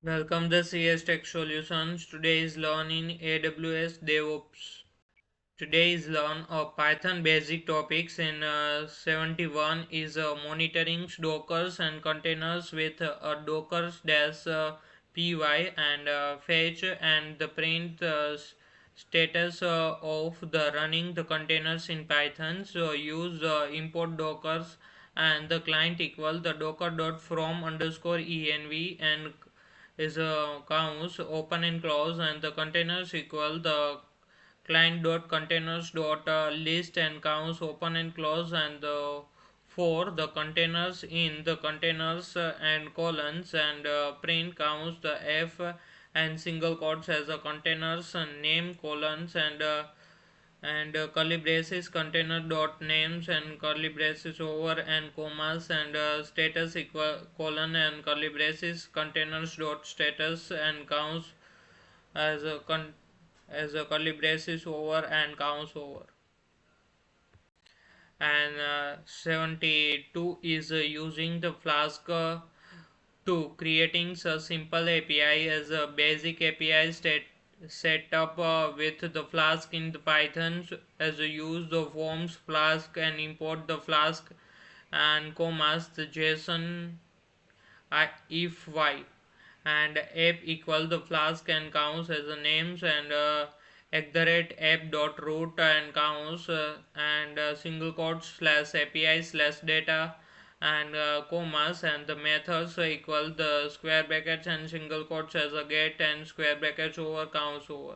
Welcome to CS Tech Solutions. Today is learn in AWS DevOps. Today is learn Python basic topics in 71 is monitoring Dockers and containers with Dockers dash py and fetch and the print status of the running the containers in Python. So use import Dockers and the client equal the docker dot from underscore env and is a counts open and close and the containers equal the client dot containers dot list and counts open and close and for the containers in the containers and colons and print counts the f and single quotes as a containers name colons and curly braces container dot names and curly braces over and commas and status equal colon and curly braces containers dot status and counts as a as a curly braces over and counts over. And 72 is using the flask to creating a simple API as a basic API set up with the flask in the Python as a use the forms flask and import the flask and commas the JSON if y and app equal the flask and counts as the names and at the rate app dot root and counts and single quotes slash API slash data and commas and the methods equal the square brackets and single quotes as a get and square brackets over counts over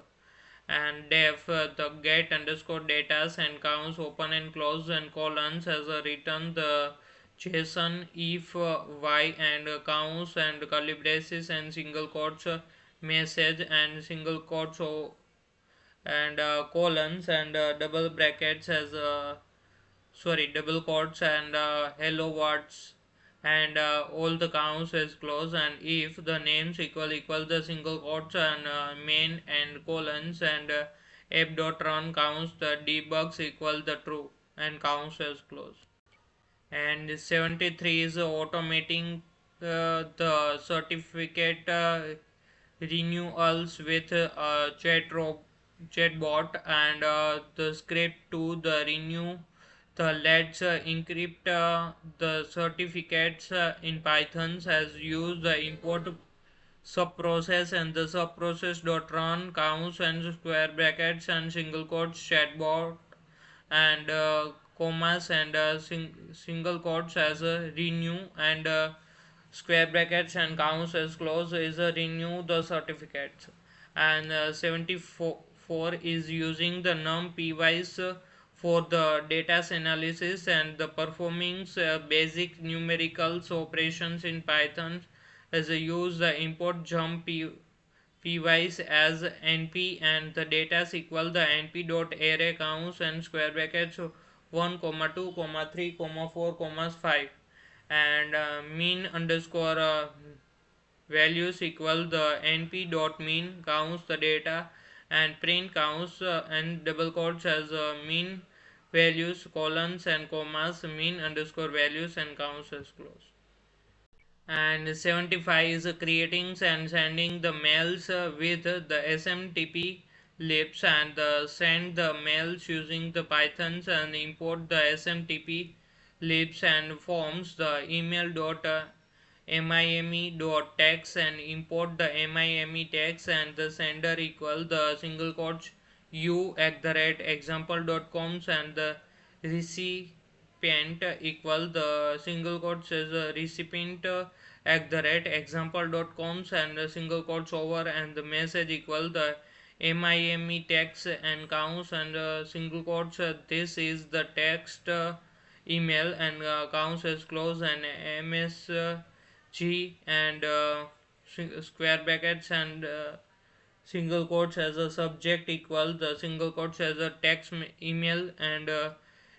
and def the get underscore datas and counts open and close and colons as a return the json if y and counts and curly braces and single quotes message and single quotes and colons and double brackets as double quotes and hello words and all the counts is close and if the names equal the single quotes and main and colons and app dot run counts the debugs equal the true and counts as close. And 73 is automating the certificate renewals with chatbot and the script to the renew the let's encrypt the certificates in pythons has used the import subprocess and the subprocess dot run counts and square brackets and single quotes chatbot and commas and single quotes as a renew and square brackets and counts as close is a renew the certificates and 74 is using the numpy for the data analysis and the performing basic numericals operations in python as a use the import jump pwise as np and the data equal the np dot array counts and square brackets 1 comma 2 comma 3 comma 4 comma 5 and mean underscore values equal the np dot mean counts the data and print counts and double quotes as mean values colons and commas mean underscore values and counts as close. And 75 is creating and sending the mails with the smtp libs and send the mails using the pythons and import the smtp libs and forms the email dot mime dot text and import the mime text and the sender equal the single quotes u at the rate example dot coms and the recipient equal the single quotes as a recipient at the rate example dot coms and the single quotes over and the message equal the mime text and counts and single quotes this is the text email and counts as close and msg and square brackets and single quotes as a subject equal the single quotes as a text email and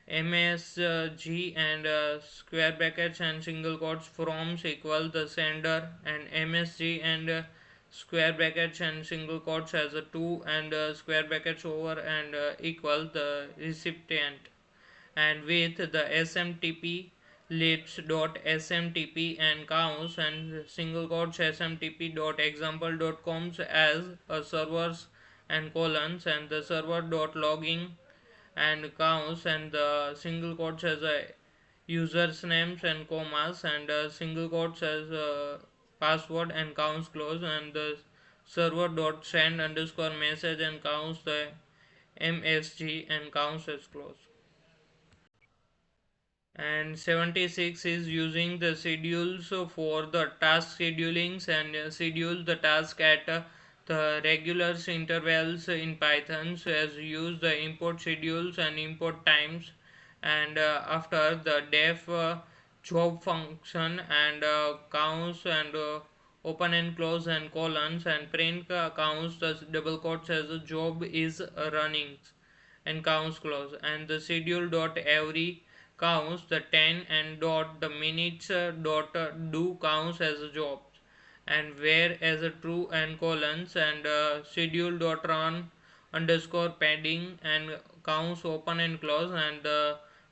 msg and square brackets and single quotes from equal the sender and msg and square brackets and single quotes as a 2 and square brackets over and equal the recipient and with the smtp libs.smtp and counts and single quotes smtp.example.coms as a servers and colons and the server.logging and counts and the single quotes as a users names and commas and single quotes as password and counts close and the server dot send underscore message and counts the msg and counts as close. And 76 is using the schedules for the task schedulings and schedule the task at the regular intervals in python, so as use the import schedules and import times and after the def job function and counts and open and close and colons and print counts the double quotes as a job is running and counts close and the schedule dot every counts the 10 and dot the minutes dot do counts as a job and where as a true and colons and schedule dot run underscore padding and counts open and close and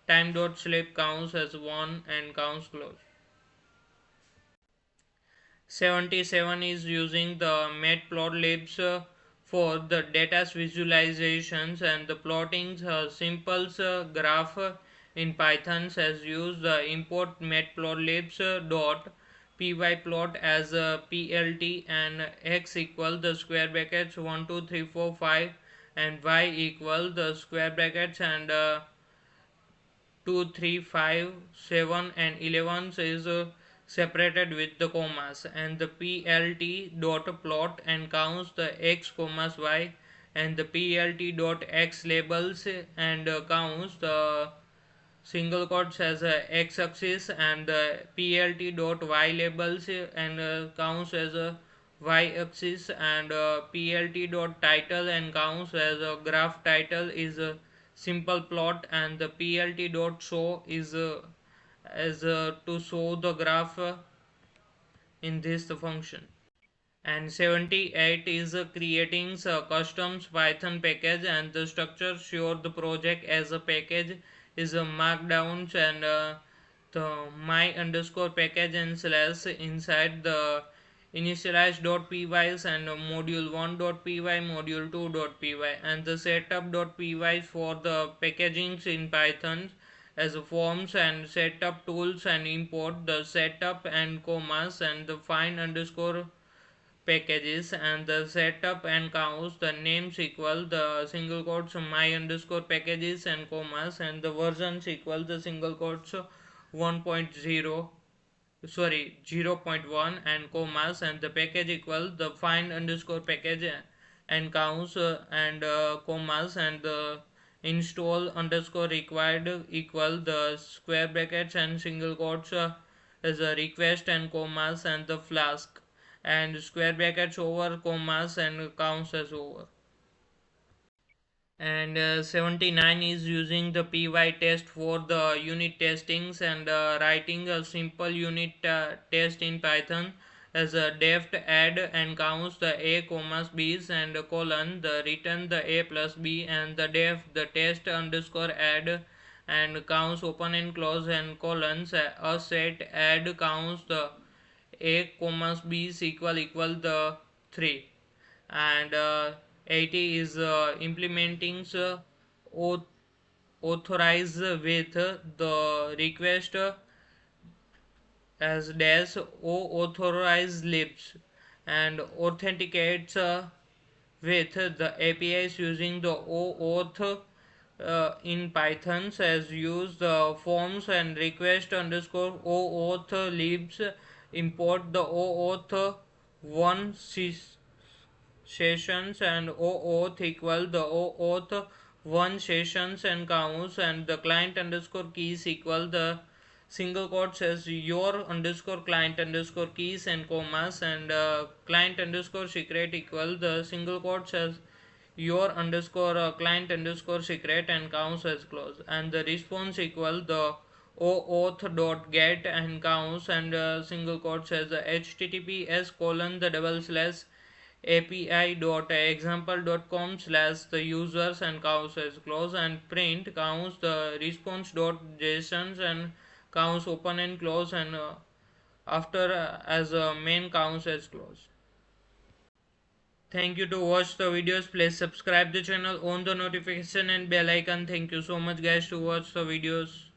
time dot sleep counts as one and counts close. 77 is using the matplotlibs for the data visualizations and the plotting simple graph in python as use the import matplotlibs dot pyplot as a plt and x equal the square brackets 1 2 3 4 5 and y equal the square brackets and 2 3 5 7 and 11 is separated with the commas and the plt dot plot and counts the x commas y and the plt dot x labels and counts the single quotes as a x axis and the plt dot y labels and counts as a y axis and plt dot title and counts as a graph title is a simple plot and the plt dot show is as to show the graph in this function. And 78 is creating a custom python package and the structure sure the project as a package is a markdown and the my underscore package and slash inside the initialize.py and module1.py module2.py and the setup.py for the packagings in python as forms and setup tools and import the setup and commas and the find underscore packages and the setup and counts the names equal the single quotes my underscore packages and commas and the versions equal the single quotes 1.0 sorry 0.1 and commas and the package equal the find underscore package and counts and commas and the install underscore required equal the square brackets and single quotes as a request and commas and the flask and square brackets over commas and counts as over. And 79 is using the pytest for the unit testings and writing a simple unit test in python as a deft add and counts the a commas b's and colon the return the a plus b and the def the test underscore add and counts open and close and colons a set add counts the a commas b's equal the 3 and 80 is implementing authorize with the request as dash o authorize libs and authenticates with the APIs using the OAuth in Python as use the forms and request underscore OAuth libs import the OAuth one sessions and OAuth equal the OAuth one sessions and counts and the client underscore keys equal the single quotes as your underscore client underscore keys and commas and client underscore secret equal the single quotes as your underscore client underscore secret and counts as close and the response equal the OAuth dot get and counts and single quotes as https colon the double slash api.example.com slash the users and counts as close and print counts the response dot json and counts open and close, and after as main counts as close. Thank you to watch the videos. Please subscribe the channel, on the notification and bell icon. Thank you so much guys to watch the videos.